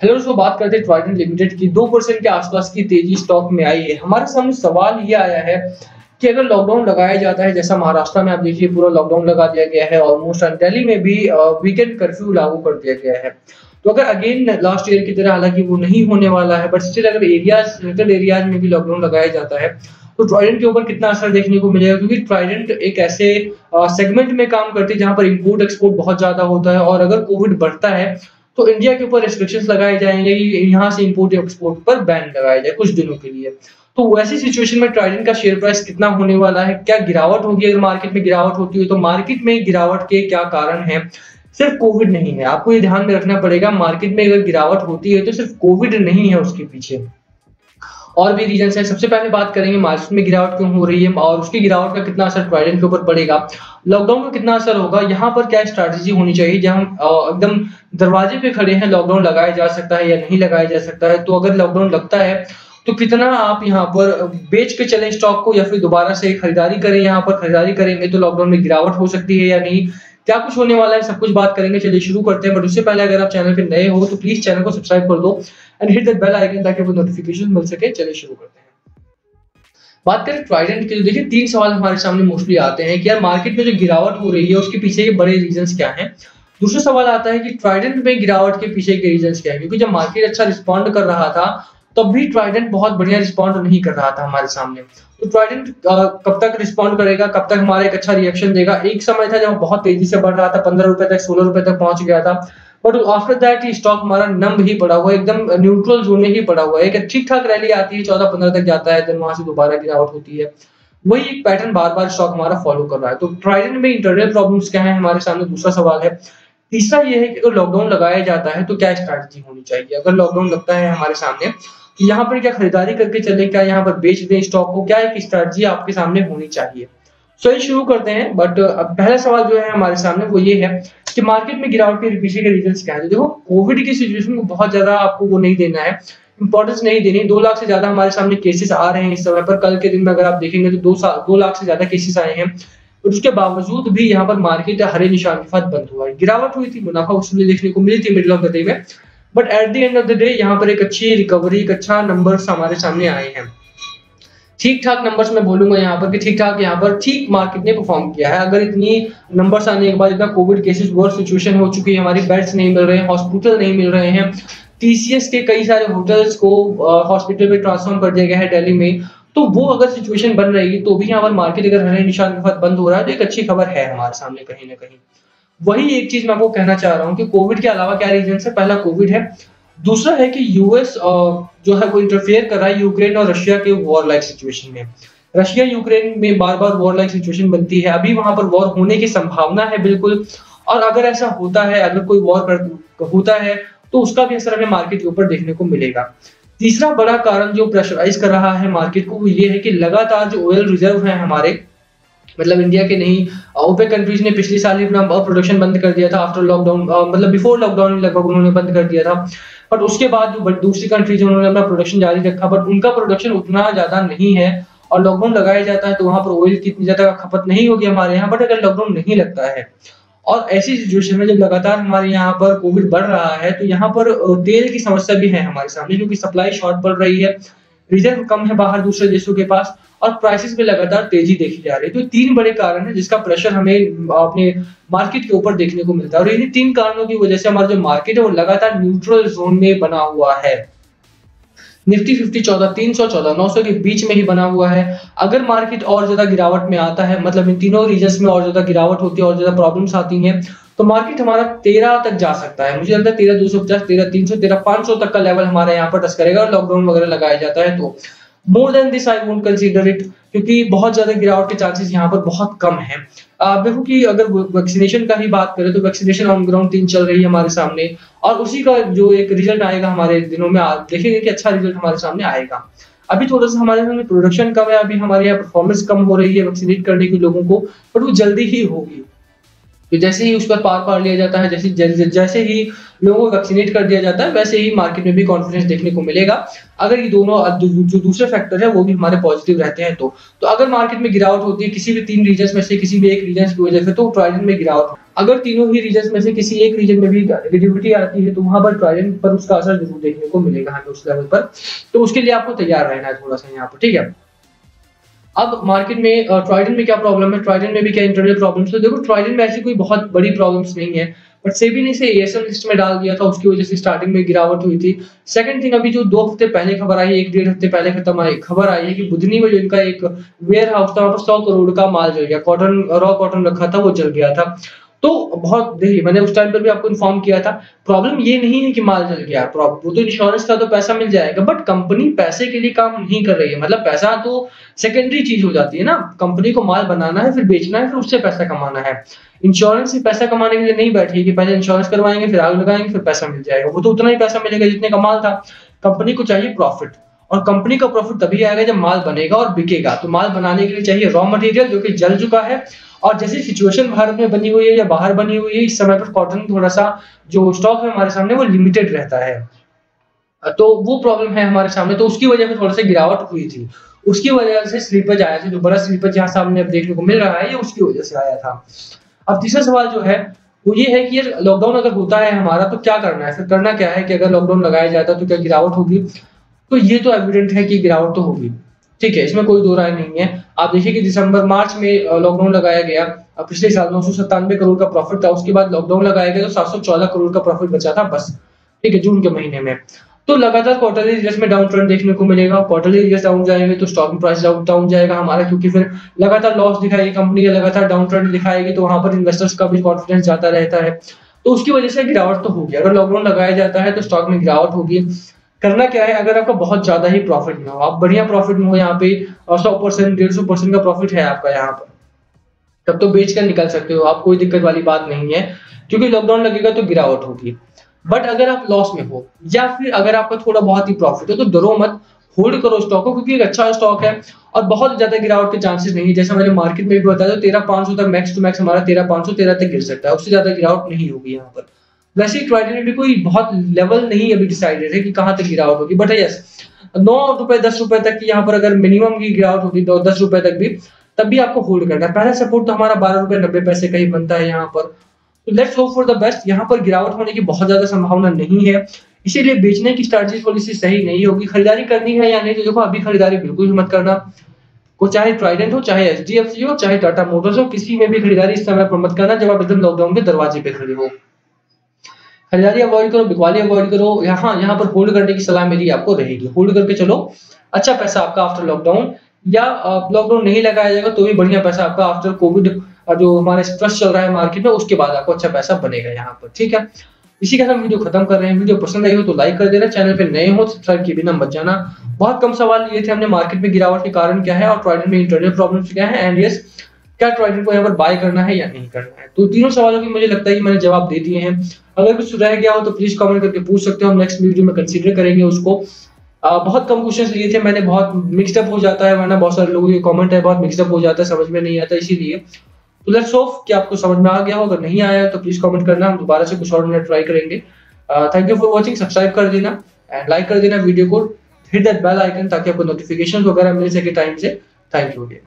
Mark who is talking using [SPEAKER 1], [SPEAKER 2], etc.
[SPEAKER 1] Hello दोस्तों, बात करते हैं ट्राइडेंट लिमिटेड की। 2% के आसपास की तेजी स्टॉक में आई है। हमारे सामने सवाल ये आया है कि अगर लॉकडाउन लगाया जाता है, जैसा महाराष्ट्र में आप देखिए पूरा लॉकडाउन लगा दिया गया है, ऑलमोस्ट दिल्ली में भी वीकेंड कर्फ्यू लागू कर दिया गया है। तो अगर अगेन लास्ट ईयर की तरह, हालांकि वो नहीं होने वाला है, बट स्टिल अगर सेंट्रल एरियाज में भी लॉकडाउन लगाया जाता है तो ट्राइडेंट के ऊपर कितना असर देखने को मिलेगा, क्योंकि ट्राइडेंट एक ऐसे सेगमेंट में काम करती है जहां पर इंपोर्ट एक्सपोर्ट बहुत ज्यादा होता है, और अगर कोविड बढ़ता है तो इंडिया के ऊपर रिस्ट्रिक्शंस लगाए जाएंगे कि यहाँ से इंपोर्ट एक्सपोर्ट पर बैन लगाया जाए कुछ दिनों के लिए। तो वैसी सिचुएशन में ट्राइडेंट का शेयर प्राइस कितना होने वाला है, क्या गिरावट होगी? अगर मार्केट में गिरावट होती है तो मार्केट में गिरावट के क्या कारण है? सिर्फ कोविड नहीं है, आपको ये ध्यान में रखना पड़ेगा। मार्केट में अगर गिरावट होती है तो सिर्फ कोविड नहीं है उसके पीछे, और भी रीजन है। सबसे पहले बात करेंगे मार्केट में गिरावट क्यों हो रही है और उसकी गिरावट का कितना असर ट्राइडेंट के ऊपर पड़ेगा, लॉकडाउन का कितना असर होगा, यहाँ पर क्या स्ट्रैटेजी होनी चाहिए। जहां हम एकदम दरवाजे पे खड़े हैं, लॉकडाउन लगाया जा सकता है या नहीं लगाया जा सकता है, तो अगर लॉकडाउन लगता है तो कितना आप यहाँ पर बेच के चलें स्टॉक को, या फिर दोबारा से खरीदारी करें। यहाँ पर खरीदारी करेंगे तो लॉकडाउन में गिरावट हो सकती है या नहीं, क्या कुछ होने वाला है, सब कुछ बात करेंगे। चलिए शुरू करते हैं, बट उससे पहले अगर आप चैनल पे नए हो तो प्लीज चैनल को सब्सक्राइब कर दो and hit that bell icon ताकि आपको नोटिफिकेशन मिल सके। चलिए शुरू करते हैं। बात करें ट्राइडेंट की, तो देखिए 3 सवाल हमारे सामने मोस्टली आते हैं कि यार मार्केट में जो गिरावट हो रही है उसके पीछे के बड़े रीजंस क्या हैं। दूसरा सवाल आता है कि ट्राइडेंट में गिरावट के पीछे के रीजंस क्या है, क्योंकि जब मार्केट अच्छा रिस्पॉन्ड कर रहा था तब भी ट्राइडेंट बहुत बढ़िया रिस्पॉन्ड नहीं कर रहा था हमारे सामने। तो ट्राइडेंट कब तक रिस्पॉन्ड करेगा, कब तक हमारा एक अच्छा रिएक्शन देगा? एक समय था जब बहुत तेजी से बढ़ रहा था, 15 रुपए तक 16 रुपए तक पहुंच गया था, बट आफ्टर दैट ये स्टॉक हमारा नम ही पड़ा हुआ है, एकदम न्यूट्रल जोन में ही पड़ा हुआ है। एक ठीक ठाक रैली आती है, 14-15 तक जाता है, देन वहां से दोबारा गिरावट होती है। वही एक पैटर्न बार बार स्टॉक हमारा फॉलो कर रहा है। तो ट्राइडेंट में इंटरनल प्रॉब्लम्स क्या है हमारे सामने, दूसरा सवाल है। तीसरा ये है कि अगर लॉकडाउन लगाया जाता है तो क्या स्ट्रैटेजी होनी चाहिए। अगर लॉकडाउन लगता है हमारे सामने तो यहाँ पर क्या खरीदारी करके चले, क्या यहाँ पर बेच दें स्टॉक को, क्या एक स्ट्रैटेजी आपके सामने होनी चाहिए। सो ये शुरू करते हैं। बट पहला सवाल जो है हमारे सामने वो ये है कि मार्केट में गिरावट के पीछे के रीजंस क्या है। तो देखो, कोविड की सिचुएशन को बहुत ज्यादा आपको वो नहीं देना है, इंपॉर्टेंस नहीं देनी। 2 लाख से ज्यादा हमारे सामने केसेस आ रहे हैं इस समय पर। कल के दिन में अगर आप देखेंगे तो 2 लाख से ज्यादा केसेस आए हैं, और उसके बावजूद भी यहाँ पर मार्केट हरे निशान के साथ बंद हुआ है। गिरावट हुई थी, मुनाफा वसूली देखने को मिली थी मिडिल ऑफ द डे में, but at the end of the day यहाँ पर एक अच्छी रिकवरी, एक अच्छा नंबर्स हमारे सामने आए हैं। ठीक ठाक नंबर्स मैं बोलूंगा यहाँ पर कि ठीक ठाक, यहाँ पर ठीक मार्केट ने परफॉर्म किया है। अगर इतनी नंबर्स आने के बाद इतना कोविड केसेस वर्स्ट सिचुएशन हो चुकी है, हमारी बेड्स नहीं मिल रहे हैं, हॉस्पिटल नहीं मिल रहे हैं, टीसीएस के कई सारे होटल्स को हॉस्पिटल में ट्रांसफॉर्म कर दिया गया है दिल्ली में, तो वो अगर सिचुएशन बन रही है तो भी यहाँ पर मार्केट अगर हरे निशान के साथ बंद हो रहा है तो एक अच्छी खबर है हमारे सामने कहीं ना कहीं। वही एक चीज मैं आपको कहना चाह रहा हूँ कि कोविड के अलावा क्या रीजन है। पहला कोविड है, दूसरा है कि यूएस जो है वो इंटरफेयर कर रहा है यूक्रेन और रशिया के वॉर लाइक सिचुएशन में। रशिया यूक्रेन में बार बार वॉर लाइक सिचुएशन बनती है, अभी वहां पर वॉर होने की संभावना है बिल्कुल, और अगर ऐसा होता है, अगर कोई वॉर होता है तो उसका भी असर हमें मार्केट के ऊपर देखने को मिलेगा। तीसरा बड़ा कारण जो प्रेशराइज कर रहा है मार्केट को वो ये है कि लगातार जो ऑयल रिजर्व है हमारे, मतलब इंडिया के नहीं, ओपेक कंट्रीज ने पिछले साल ही अपना प्रोडक्शन बंद कर दिया था आफ्टर लॉकडाउन, मतलब बिफोर लॉकडाउन लगभग उन्होंने बंद कर दिया था, बट उसके बाद जो दूसरी कंट्रीज उन्होंने अपना प्रोडक्शन जारी रखा, बट उनका प्रोडक्शन उतना ज्यादा नहीं है, और लॉकडाउन लगाया जाता है तो वहां पर ऑयल की इतनी ज्यादा खपत नहीं होगी हमारे यहाँ। बट अगर लॉकडाउन नहीं लगता है और ऐसी सिचुएशन में जब लगातार हमारे यहाँ पर कोविड बढ़ रहा है तो यहाँ पर तेल की समस्या भी है हमारे सामने, क्योंकि सप्लाई शॉर्ट पड़ रही है, रिजर्व कम है बाहर दूसरे देशों के पास, और प्राइसेस में लगातार तेजी देखी जा रही है। तो 3 बड़े कारण है जिसका प्रेशर हमें अपने मार्केट के ऊपर देखने को मिलता है, और इन्हीं 3 कारणों की वजह से हमारा जो मार्केट है वो लगातार न्यूट्रल जोन में बना हुआ है। निफ्टी 50 314 900 के बीच में ही बना हुआ है। अगर मार्केट और ज्यादा गिरावट में आता है, मतलब इन तीनों रीजन्स में और ज्यादा गिरावट होती है और ज्यादा प्रॉब्लम्स आती हैं, तो मार्केट हमारा 13 तक जा सकता है। मुझे लगता है 13,250, 13,300, 13,500 तक का लेवल हमारे यहाँ पर टच करेगा, और लॉकडाउन वगैरह लगाया जाता है तो more than this I won't consider it, क्योंकि बहुत ज्यादा गिरावट के चांसेस यहाँ पर बहुत कम है। देखो कि अगर वैक्सीनेशन का ही बात करें तो वैक्सीनेशन ऑन ग्राउंड 3 चल रही है हमारे सामने, और उसी का जो एक रिजल्ट आएगा हमारे दिनों में, देखेंगे कि अच्छा रिजल्ट हमारे सामने आएगा। अभी थोड़ा सा हमारे सामने प्रोडक्शन कम है, अभी हमारे यहाँ परफॉर्मेंस कम हो रही है वैक्सीनेट करने के लोगों को, बट वो जल्दी ही होगी। तो जैसे ही उस पर पार लिया जाता है, जैसे ही लोगों को वैक्सीनेट कर दिया जाता है, वैसे ही मार्केट में भी कॉन्फिडेंस देखने को मिलेगा। अगर ये दोनों जो दूसरे फैक्टर है वो भी हमारे पॉजिटिव रहते हैं तो अगर मार्केट में गिरावट होती है किसी भी 3 रीजन में से किसी भी एक रीजन की वजह से, तो ट्राइडेंट में गिरावट अगर तीनों ही रीजन में से किसी एक रीजन में भी नेगेटिविटी आती है तो वहां पर ट्राइडेंट पर उसका असर जरूर देखने को मिलेगा हमें उस लेवल पर। तो उसके लिए आपको तैयार रहना है थोड़ा सा यहाँ पर, ठीक है। अब मार्केट में ट्राइडेंट में क्या प्रॉब्लम है, ट्राइडेंट में भी क्या इंटरनल प्रॉब्लम्स है। देखो ट्राइडेंट में ऐसी कोई बहुत बड़ी प्रॉब्लम्स नहीं है, बट सेबी ने इसे एएसएल लिस्ट में डाल दिया था, उसकी वजह से स्टार्टिंग में गिरावट हुई थी। सेकंड थिंग, अभी जो 2 हफ्ते पहले खबर आई है, 1 डेढ़ हफ्ते पहले खबर आई है कि बुधनी में जो इनका एक वेयर हाउस था वहां पर 100 करोड़ का माल जल गया, कॉटन, रॉ कॉटन रखा था वो जल गया था। तो बहुत देखिए, मैंने उस टाइम पर भी आपको इन्फॉर्म किया था, प्रॉब्लम ये नहीं है कि माल जल गया, वो तो इंश्योरेंस का तो पैसा मिल जाएगा, बट कंपनी पैसे के लिए काम नहीं कर रही है। मतलब पैसा तो सेकेंडरी चीज हो जाती है ना, कंपनी को माल बनाना है, फिर बेचना है, फिर उससे पैसा कमाना है। इंश्योरेंस से पैसा कमाने के लिए नहीं बैठी कि पहले इंश्योरेंस करवाएंगे, फिर आग लगाएंगे, फिर पैसा मिल जाएगा। वो तो उतना ही पैसा मिलेगा जितने का माल था। कंपनी को चाहिए प्रॉफिट, और कंपनी का प्रॉफिट तभी आएगा जब माल बनेगा और बिकेगा। तो माल बनाने के लिए चाहिए रॉ मटेरियल जो कि जल चुका है, और जैसी सिचुएशन भारत में बनी हुई है या बाहर बनी हुई है, इस समय पर कॉटन थोड़ा सा जो स्टॉक है हमारे सामने वो लिमिटेड रहता है, तो वो प्रॉब्लम है हमारे सामने। तो उसकी वजह से थोड़ा सा गिरावट हुई थी, उसकी वजह से स्लीपेज आया था, जो बड़ा स्लीपेज यहाँ सामने अब देखने को मिल रहा है ये उसकी वजह से आया था। अब तीसरा सवाल जो है वो ये है कि ये लॉकडाउन अगर होता है हमारा तो क्या करना है, फिर करना क्या है कि अगर लॉकडाउन लगाया जाता है तो क्या गिरावट होगी। तो ये तो एविडेंट है कि गिरावट तो होगी, ठीक है, इसमें कोई दो राय नहीं है। आप देखिए कि दिसंबर मार्च में लॉकडाउन लगाया गया, पिछले साल 997 करोड़ का प्रॉफिट था, उसके बाद लॉकडाउन लगाया गया तो 714 करोड़ का प्रॉफिट बचा था बस, ठीक है, जून के महीने में। तो लगातार क्वार्टरली रिजल्ट्स में डाउन ट्रेंड देखने को मिलेगा, क्वार्टरली रिजल्ट्स डाउन जाएंगे तो स्टॉक प्राइस डाउन जाएगा हमारा, क्योंकि फिर लगातार लॉस दिखाएगी कंपनी, लगातार डाउन ट्रेंड दिखाएगी, तो वहां पर इन्वेस्टर्स का भी कॉन्फिडेंस जाता रहता है, तो उसकी वजह से गिरावट तो होगी। अगर लॉकडाउन लगाया जाता है तो स्टॉक में गिरावट होगी। करना क्या है, अगर आपका बहुत ज्यादा ही प्रॉफिट में हो, आप बढ़िया प्रॉफिट में हो, यहाँ पे 100% 150% का प्रॉफिट है आपका यहाँ पर, तब तो बेच कर निकल सकते हो आप, कोई दिक्कत वाली बात नहीं है, क्योंकि लॉकडाउन लगेगा तो गिरावट होगी। बट अगर आप लॉस में हो या फिर अगर आपका थोड़ा बहुत ही प्रॉफिट हो तो डरो मत, होल्ड करो स्टॉक को, क्योंकि एक अच्छा स्टॉक है और बहुत ज्यादा गिरावट के चांसेस नहीं है। जैसा मैंने मार्केट में भी बताया तो 13,500 तक मैक्स टू मैक्स हमारा 13,513 तक गिर सकता है, उससे ज्यादा गिरावट नहीं होगी यहाँ पर। वैसे ही ट्राइडेंट भी कोई बहुत लेवल नहीं अभी डिसाइडेड है कि कहाँ तक गिरावट होगी, बट यस 9 रुपए 10 रुपए तक की यहाँ पर अगर मिनिमम की गिरावट होगी 10 रुपए तक भी, तब भी आपको होल्ड करना है। पहला सपोर्ट तो हमारा 12 रुपए 90 पैसे का ही बनता है यहाँ पर, तो let's hope for the best. यहाँ पर गिरावट होने की बहुत ज्यादा संभावना नहीं है, इसीलिए बेचने की स्ट्रैटेजी पॉलिसी सही नहीं होगी। खरीदारी करनी है या नहीं तो देखो अभी खरीदारी बिल्कुल भी मत करना, को चाहे ट्राइडेंट हो, चाहे एचडीएफसी हो, चाहे टाटा मोटर्स हो, किसी में भी खरीदारी इस समय पर मत करना जब आप एकदम लॉकडाउन के दरवाजे पे खड़े हो। खरीदारी अवॉइड करो, बिकवाली अवॉइड करो, यहाँ पर होल्ड करने की सलाह मेरी आपको रहेगी, होल्ड करके चलो, अच्छा पैसा आपका आफ्टर लॉकडाउन, या लॉकडाउन नहीं लगाया जाएगा तो भी बढ़िया पैसा आपका आफ्टर कोविड जो हमारा स्ट्रेस चल रहा है मार्केट में उसके बाद आपको अच्छा पैसा बनेगा यहाँ पर, ठीक है। इसी के साथ हम वीडियो खत्म कर रहे हैं। वीडियो पसंद आई हो तो लाइक कर देना, चैनल पे नए हो सब्सक्राइब किए बिना मत जाना। बहुत कम सवाल लिए थे हमने, मार्केट में गिरावट के कारण क्या है और ट्राइडेंट में इंटरनल प्रॉब्लम्स क्या है, एंड यस क्या ट्राइडेंट को यहाँ पर बाय करना है या नहीं करना है। तो तीनों सवालों की मुझे लगता है कि मैंने जवाब दे दिए हैं। अगर कुछ रह गया हो तो प्लीज कमेंट करके पूछ सकते हो, हम नेक्स्ट वीडियो में कंसीडर करेंगे उसको। बहुत कम क्वेश्चंस लिए थे मैंने, बहुत मिक्सअप हो जाता है, वरना बहुत सारे लोगों के कमेंट है, बहुत मिक्सअप हो जाता है, समझ में नहीं आता, इसीलिए। तो लेट्स होप कि आपको समझ में आ गया हो, अगर नहीं आया तो प्लीज कमेंट करना, हम दोबारा से कुछ और मिनट ट्राई करेंगे। Thank you for watching, subscribe कर देना एंड लाइक कर देना वीडियो को, हिट दैट बेल आइकन ताकि आपको नोटिफिकेशन वगैरह मिल सके टाइम से। Thank you again.